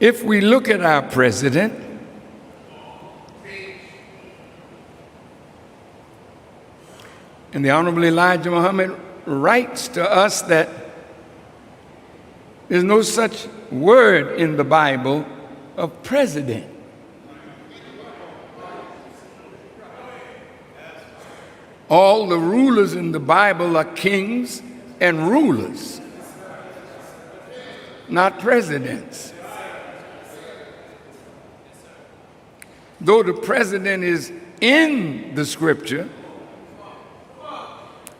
If we look at our president, and the Honorable Elijah Muhammad writes to us that there's no such word in the Bible of president. All the rulers in the Bible are kings and rulers, not presidents. Though the president is in the scripture,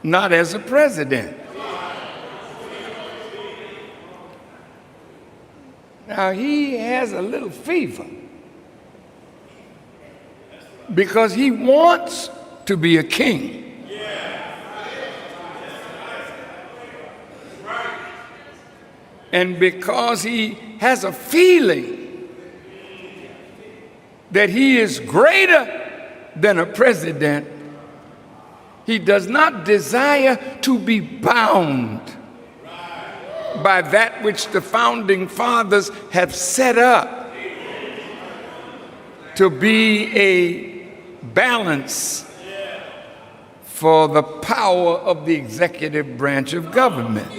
not as a president. Now he has a little fever because he wants to be a king. And because he has a feeling that he is greater than a president, he does not desire to be bound by that which the founding fathers have set up to be a balance for the power of the executive branch of government.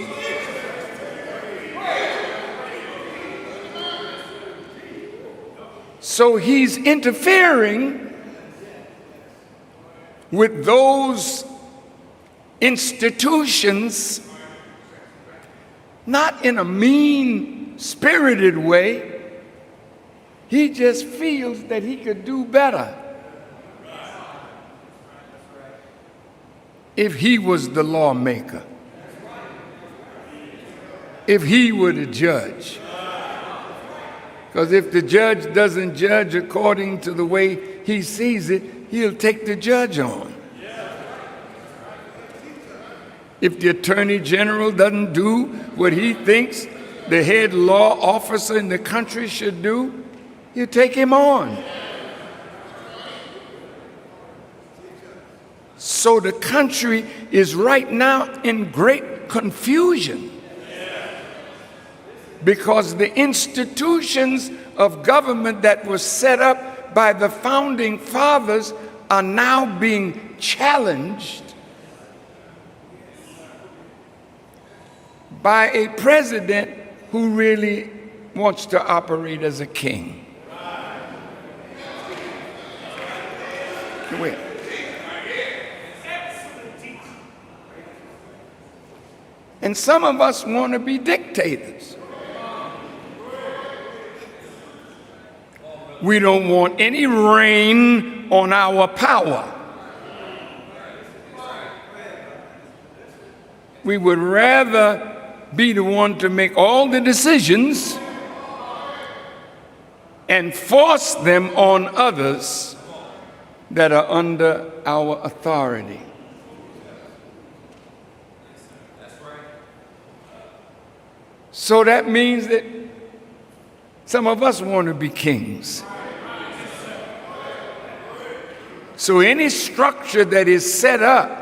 So he's interfering with those institutions, not in a mean-spirited way. He just feels that he could do better if he was the lawmaker, if he were the judge. Because if the judge doesn't judge according to the way he sees it, he'll take the judge on. If the attorney general doesn't do what he thinks the head law officer in the country should do, he'll take him on. So the country is right now in great confusion because the institutions of government that were set up by the founding fathers are now being challenged by a president who really wants to operate as a king. Wait. And some of us want to be dictators. We don't want any reign on our power. We would rather be the one to make all the decisions and force them on others that are under our authority. So that means that some of us want to be kings. So any structure that is set up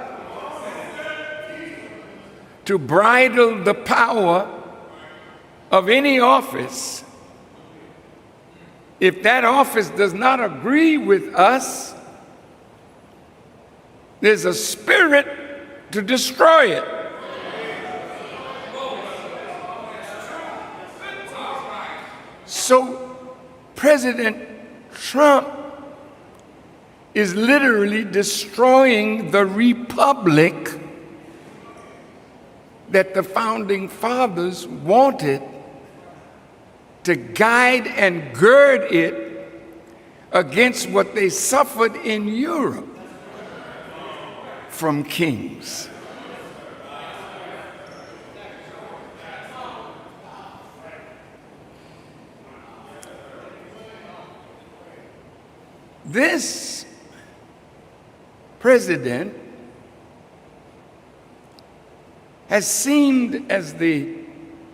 to bridle the power of any office, if that office does not agree with us, there's a spirit to destroy it. So President Trump is literally destroying the republic that the founding fathers wanted to guide and gird it against what they suffered in Europe from kings. This president has seemed, as the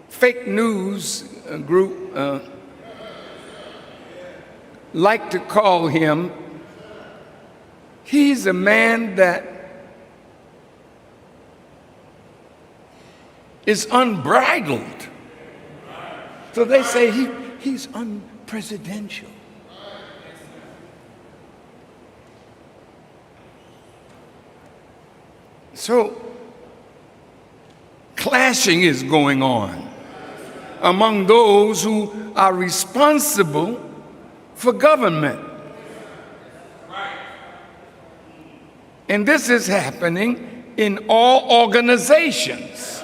fake news group like to call him, he's a man that is unbridled. So they say he's unpresidential. So, clashing is going on among those who are responsible for government. And this is happening in all organizations.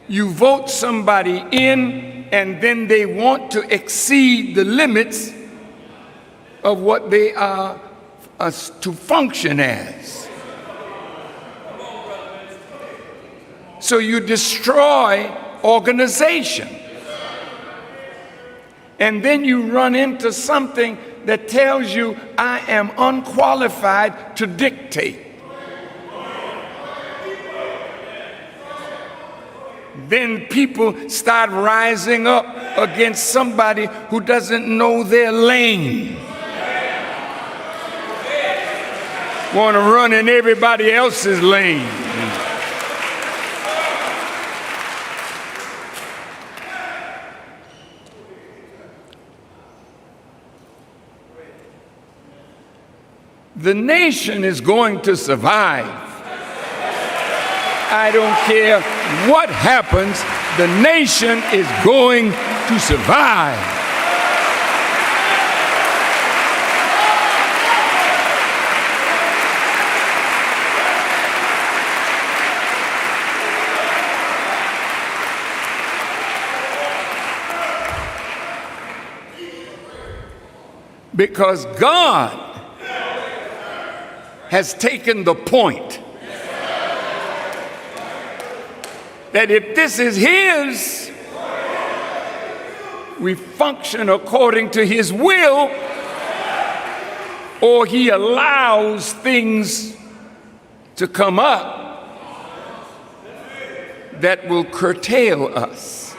You vote somebody in, and then they want to exceed the limits of what they are to function as. So you destroy organization. And then you run into something that tells you, I am unqualified to dictate. Then people start rising up against somebody who doesn't know their lane. Want to run in everybody else's lane. The nation is going to survive. I don't care what happens, the nation is going to survive. Because God has taken the point that if this is his, we function according to his will, or he allows things to come up that will curtail us.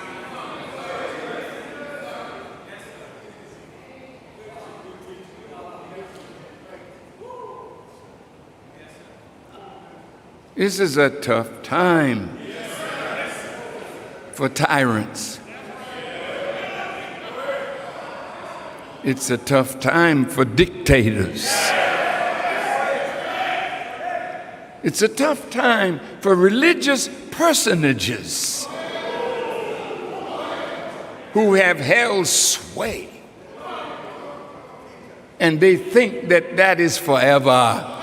This is a tough time for tyrants. It's a tough time for dictators. It's a tough time for religious personages who have held sway. And they think that that is forever.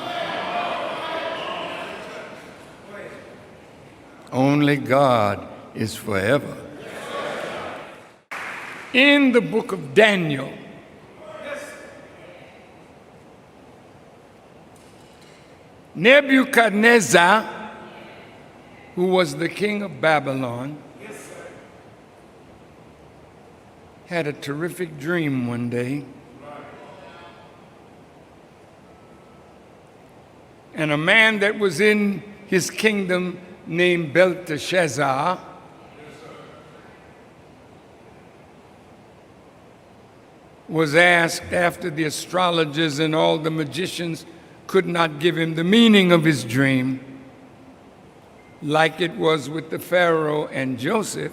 Only God is forever. In the book of Daniel, Nebuchadnezzar, who was the king of Babylon, had a terrific dream one day. And a man that was in his kingdom named Belteshazzar was asked, after the astrologers and all the magicians could not give him the meaning of his dream, like it was with the Pharaoh and Joseph,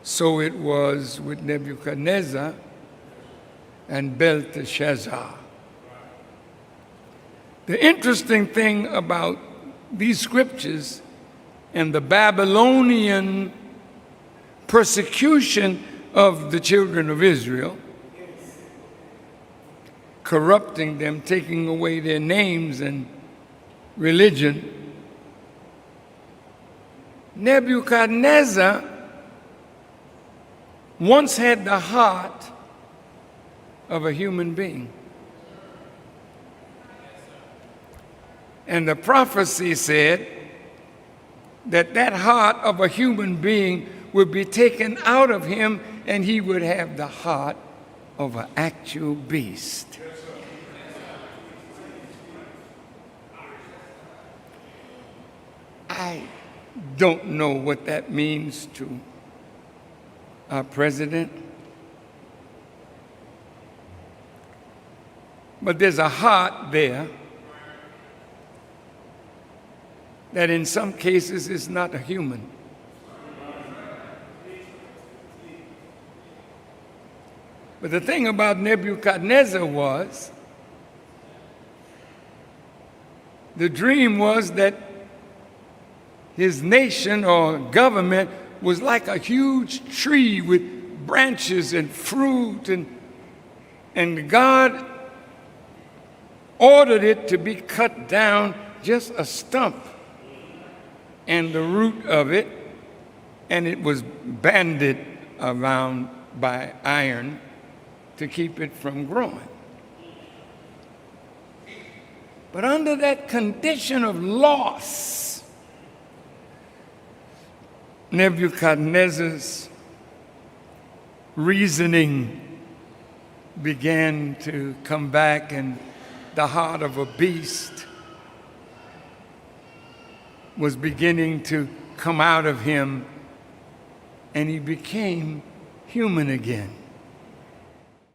so it was with Nebuchadnezzar and Belteshazzar. The interesting thing about these scriptures and the Babylonian persecution of the children of Israel, corrupting them, taking away their names and religion, Nebuchadnezzar once had the heart of a human being. And the prophecy said that that heart of a human being would be taken out of him and he would have the heart of an actual beast. I don't know what that means to our president, but there's a heart there that in some cases is not a human. But the thing about Nebuchadnezzar was, the dream was that his nation or government was like a huge tree with branches and fruit, and God ordered it to be cut down, just a stump and the root of it, and it was banded around by iron to keep it from growing. But under that condition of loss, Nebuchadnezzar's reasoning began to come back, and the heart of a beast was beginning to come out of him, and he became human again.